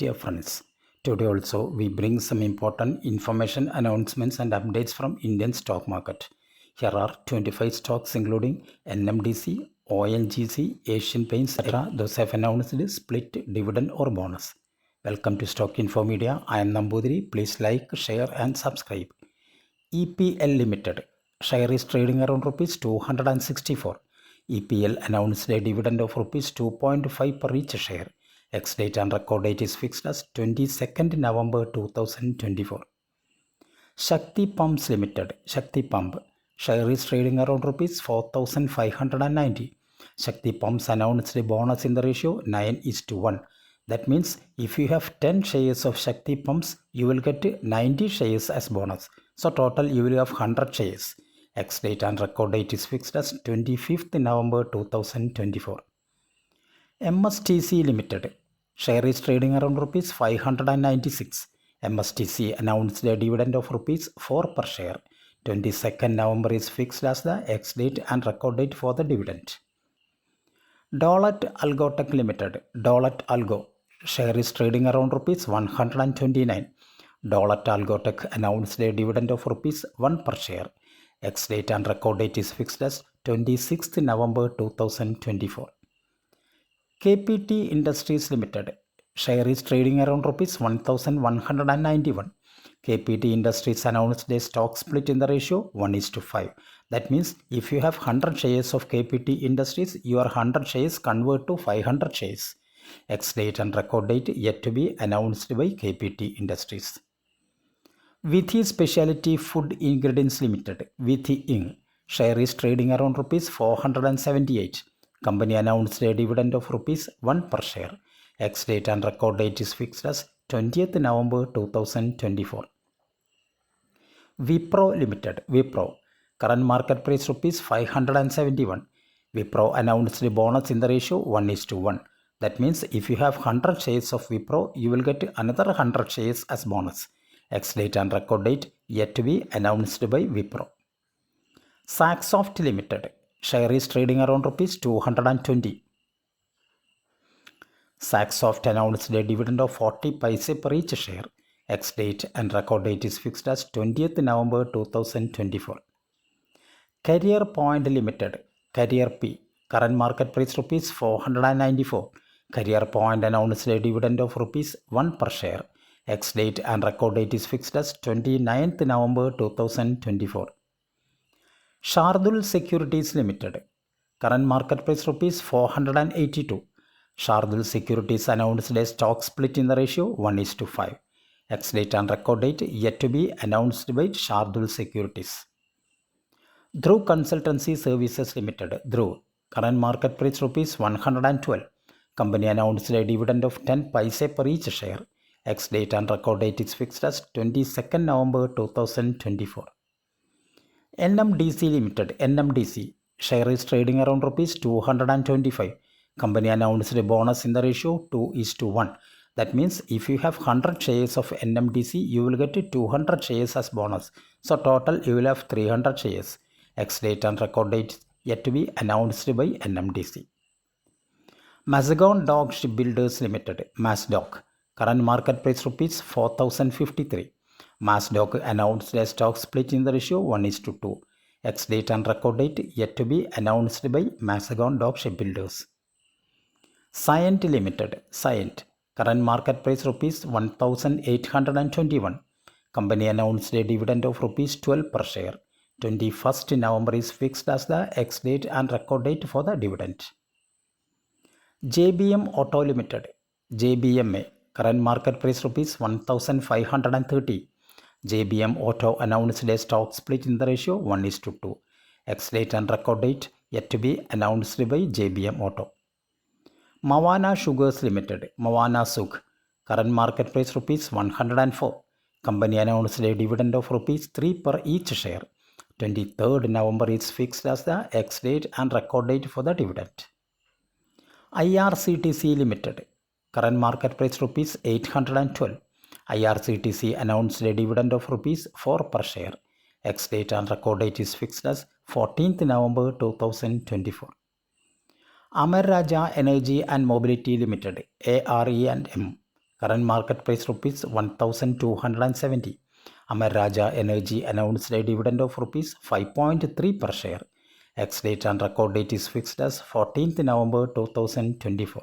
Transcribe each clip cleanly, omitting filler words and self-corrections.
Dear friends, today also we bring some important information, announcements and updates from Indian stock market. Here are 25 stocks including NMDC, ONGC, Asian Paints, etc. Those have announced split dividend or bonus. Welcome to Stock Info Media. I am Nambudiri. Please like, share and subscribe. EPL Limited share is trading around rupees 264. EPL announced a dividend of rupees 2.5 per each share. Ex-date and record date is fixed as 22nd November 2024. Shakti Pumps Limited, Shakti Pump, share is trading around rupees 4,590. Shakti Pumps announced a bonus in the ratio 9:1. That means if you have 10 shares of Shakti Pumps, you will get 90 shares as bonus. So total you will have 100 shares. Ex-date and record date is fixed as 25th November 2024. MSTC Limited share is trading around rupees 596. MSTC announced a dividend of rupees 4 per share. 22nd November is fixed as the ex-date and record date for the dividend. Dolat Algotech Limited, Dolat Algo, share is trading around rupees 129. Dolat Algotech announced a dividend of rupees 1 per share. Ex-date and record date is fixed as 26th November 2024. KPT Industries Limited share is trading around rupees 1191. KPT Industries announced a stock split in the ratio 1:5. That means if you have 100 shares of KPT Industries, your 100 shares convert to 500 shares. Ex-date and record date yet to be announced by KPT Industries. Vithi Specialty Food Ingredients Limited, Vithi Inc. share is trading around rupees 478. Company announced a dividend of rupees 1 per share. Ex-date and record date is fixed as 20th November 2024. Wipro Limited, Wipro, current market price rupees 571. Wipro announced a bonus in the ratio 1:1. That means if you have 100 shares of Wipro, you will get another 100 shares as bonus. Ex-date and record date yet to be announced by Wipro. Saxoft Limited share is trading around rupees 220. Saxoft announced a dividend of 40 paise per each share. Ex-date and record date is fixed as 20th November 2024. Career Point Limited, Career P, current market price rupees 494. Career Point announced a dividend of rupees 1 per share. Ex-date and record date is fixed as 29th November 2024. Shardul Securities Limited, current market price rupees 482. Shardul Securities announced a stock split in the ratio 1:5. Ex-date and record date yet to be announced by Shardul Securities. Dhruv Consultancy Services Limited, Dhruv, current market price rupees 112. Company announced a dividend of 10 paise per each share. Ex-date and record date is fixed as 22nd November 2024. NMDC Limited, NMDC, share is trading around rupees 225. Company announced a bonus in the ratio 2:1. That means if you have 100 shares of NMDC, you will get 200 shares as bonus. So total you will have 300 shares. Ex-date and record date yet to be announced by NMDC. Mazagon Dock Shipbuilders Limited, Masdock, current market price rupees 4,053. Masdock announced a stock split in the ratio 1:2. Ex-date and record date yet to be announced by Mazagon Dock Shipbuilders. Cyient Limited, Cyient, current market price rupees 1,821. Company announced a dividend of rupees 12 per share. 21st November is fixed as the ex-date and record date for the dividend. JBM Auto Limited, JBMA, current market price rupees 1,530. JBM Auto announced a stock split in the ratio 1:2. Ex-date and record date yet to be announced by JBM Auto. Mawana Sugars Limited, Mawana Sug, current market price rupees 104. Company announced a dividend of rupees 3 per each share. 23rd November is fixed as the ex-date and record date for the dividend. IRCTC Limited, current market price rupees 812. IRCTC announced a dividend of rupees 4 per share. Ex-date and record date is fixed as 14th November 2024. Amara Raja Energy and Mobility Limited, ARE&M, Current market price rupees 1270. Amar Raja Energy announced a dividend of rupees 5.3 per share. Ex-date and record date is fixed as 14th November 2024.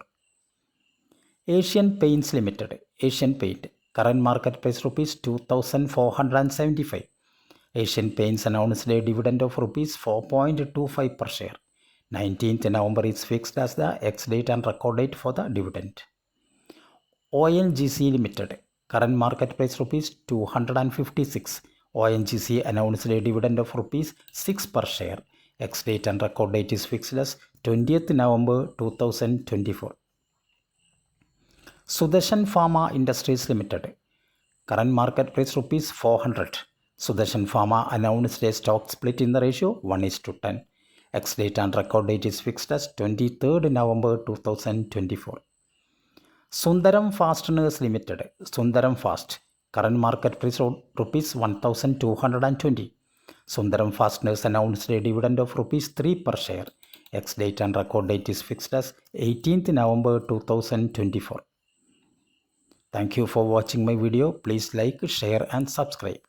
Asian Paints Limited. Asian Paint. Current market price rupees 2475. Asian Paints announced a dividend of rupees 4.25 per share. 19th November is fixed as the ex-date and record date for the dividend. ONGC Limited. Current market price rupees 256. ONGC announced a dividend of rupees 6 per share. Ex-date and record date is fixed as 20th November 2024. Sudarshan Pharma Industries Limited. Current market price rupees 400. Sudarshan Pharma announced a stock split in the ratio 1:10. Ex-date and record date is fixed as 23rd November 2024. Sundaram Fasteners Limited. Sundaram Fast. Current market price rupees 1220. Sundaram Fasteners announced a dividend of rupees 3 per share. Ex-date and record date is fixed as 18th November 2024. Thank you for watching my video. Please like, share and subscribe.